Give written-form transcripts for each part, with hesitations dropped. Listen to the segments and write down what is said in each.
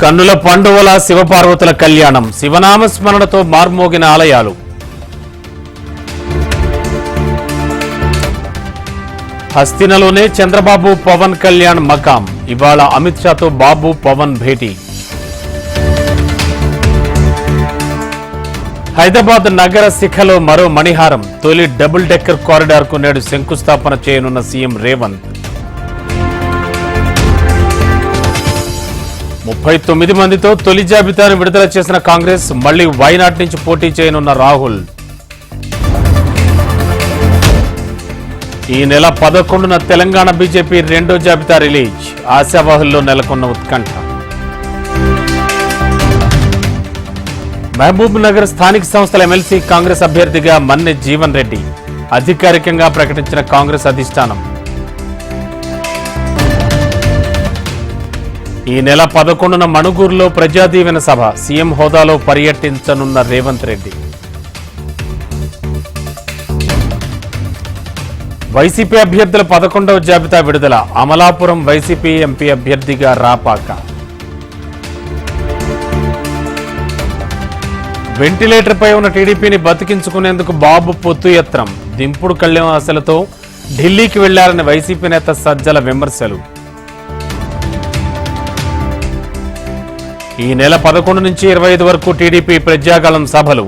కన్నుల పండువల శివపార్వతుల కళ్యాణం, శివనామ స్మరణతో మార్మోగిన ఆలయాలు. హస్తినలోనే చంద్రబాబు పవన్ కళ్యాణ్ మకాం, ఇవాళ అమిత్ షాతో బాబు పవన్ భేటీ. హైదరాబాద్ నగర శిఖలో మరో మణిహారం, తొలి డబుల్ డెక్కర్ కారిడార్ కు నేడు శంకుస్థాపన చేయనున్న సీఎం రేవంత్. 39 మందితో తొలి జాబితాను విడుదల చేసిన కాంగ్రెస్, మళ్లీ వైనాడ్ నుంచి పోటీ చేయనున్న రాహుల్. ఈ నెల 11న తెలంగాణ బీజేపీ రెండో జాబితా రిలీజ్, ఆశావాహుల్లో నెలకొన్న ఉత్కంఠ. మహబూబ్ నగర్ స్థానిక సంస్థల ఎమ్మెల్సీ కాంగ్రెస్ అభ్యర్థిగా మన్నె జీవన్ రెడ్డి అధికారికంగా ప్రకటించిన కాంగ్రెస్ అధిష్టానం. ఈ నెల 11న మణుగూరులో ప్రజాదీవెన సభ, సీఎం హోదాలో పర్యటించనున్న రేవంత్ రెడ్డి. వైసీపీ అభ్యర్థుల 11వ జాబితా విడుదల, అమలాపురం వైసీపీ ఎంపీ అభ్యర్థిగా రాపాక. వెంటిలేటర్పై ఉన్న టీడీపీని బతికించుకునేందుకు బాబు పొత్తు యత్నం, దింపుడు కళ్యాణ ఆశలతో ఢిల్లీకి వెళ్లారని వైసీపీ నేత సజ్జల విమర్శలు. ఈ నెల 11 నుంచి 25 వరకు టీడీపీ ప్రజాగళం సభలు,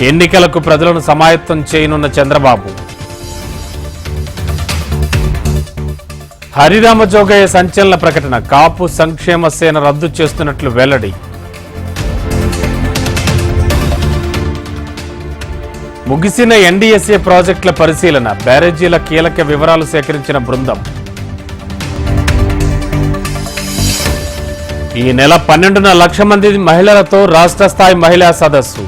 ఎన్నికలకు ప్రజలను సమాయత్తం చేయనున్న చంద్రబాబు. హరిరామ జోగయ్య సంచలన ప్రకటన, కాపు సంక్షేమ సేన రద్దు చేస్తున్నట్లు వెల్లడి. ముగిసిన ఎన్డీఎస్ఏ ప్రాజెక్టుల పరిశీలన, బ్యారేజీల కీలక వివరాలు సేకరించిన బృందం. ఈ నెల 12న 1,00,000 మంది మహిళలతో రాష్ట్ర స్థాయి మహిళా సదస్సు,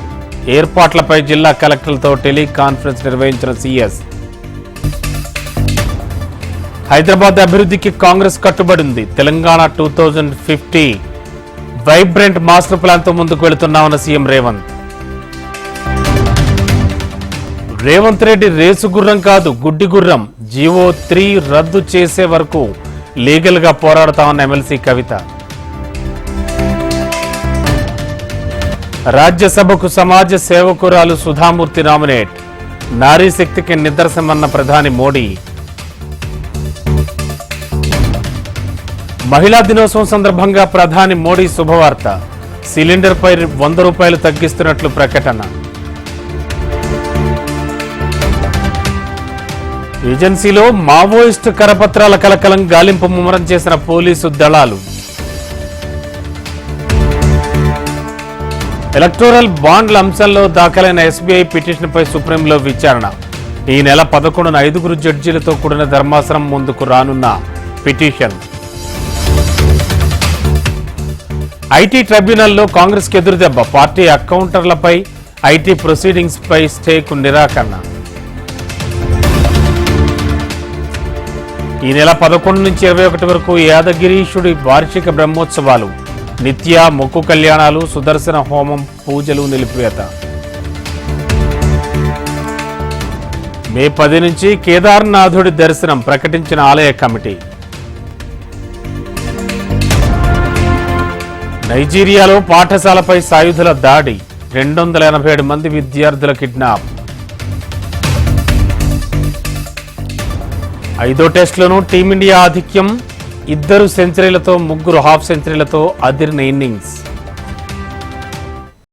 ఏర్పాట్లపై జిల్లా కలెక్టర్లతో టెలికాన్ఫరెన్స్ నిర్వహించిన సీఎస్. హైదరాబాద్ అభివృద్ధికి కాంగ్రెస్ కట్టుబడి ఉంది, తెలంగాణ 2050 వైబ్రెంట్ మాస్టర్ ప్లాన్ తో ముందుకు వెళుతున్నామన్న సీఎం రేవంత్. రేవంత్ రెడ్డి రేసు గుర్రం కాదు, గుడ్డి గుర్రం, జీవో 3 రద్దు చేసే వరకు లీగల్ గా పోరాడతామన్న ఎమ్మెల్సీ కవిత. రాజ్యసభకు సమాజ సేవకురాలు సుధామూర్తి నామినేట్, నారీ శక్తికి నిదర్శనమన్న ప్రధాని మోడీ. మహిళా దినోత్సవం సందర్భంగా ప్రధాని మోడీ శుభవార్త, సిలిండర్ పై 100 రూపాయలు తగ్గిస్తున్నట్లు ప్రకటన. ఏజెన్సీలో మావోయిస్టు కరపత్రాల కలకలం, గాలింపు ముమ్మరం చేసిన పోలీసు దళాలు. ఎలక్టోరల్ బాండ్ల అంశంలో దాఖలైన ఎస్బీఐ పిటిషన్పై సుప్రీంలో విచారణ. ఈ నెల 11న 5 జడ్జీలతో కూడిన ధర్మాసనం ముందుకు రానున్న పిటిషన్. ఐటీ ట్రైబ్యునల్లో కాంగ్రెస్ కు ఎదురుదెబ్బ, పార్టీ అకౌంటర్లపై ఐటీ ప్రొసీడింగ్స్ పై స్టేకు నిరాకరణ. ఈ నెల 11 నుంచి 21 వరకు యాదగిరీశుడి వార్షిక బ్రహ్మోత్సవాలు, నిత్య మొక్కు కళ్యాణాలు, సుదర్శన హోమం, పూజలు నిలిపివేత. మే 10 నుంచి కేదార్నాథుడి దర్శనం ప్రకటించిన ఆలయ కమిటీ. నైజీరియాలో పాఠశాలపై సాయుధుల దాడి, 287 మంది విద్యార్థుల కిడ్నాప్. 5వ టెస్టులోనూ టీమిండియా ఆధిక్యం, 2 సెంచరీలతో 3 హాఫ్ సెంచరీలతో అదిరిన ఇన్నింగ్స్.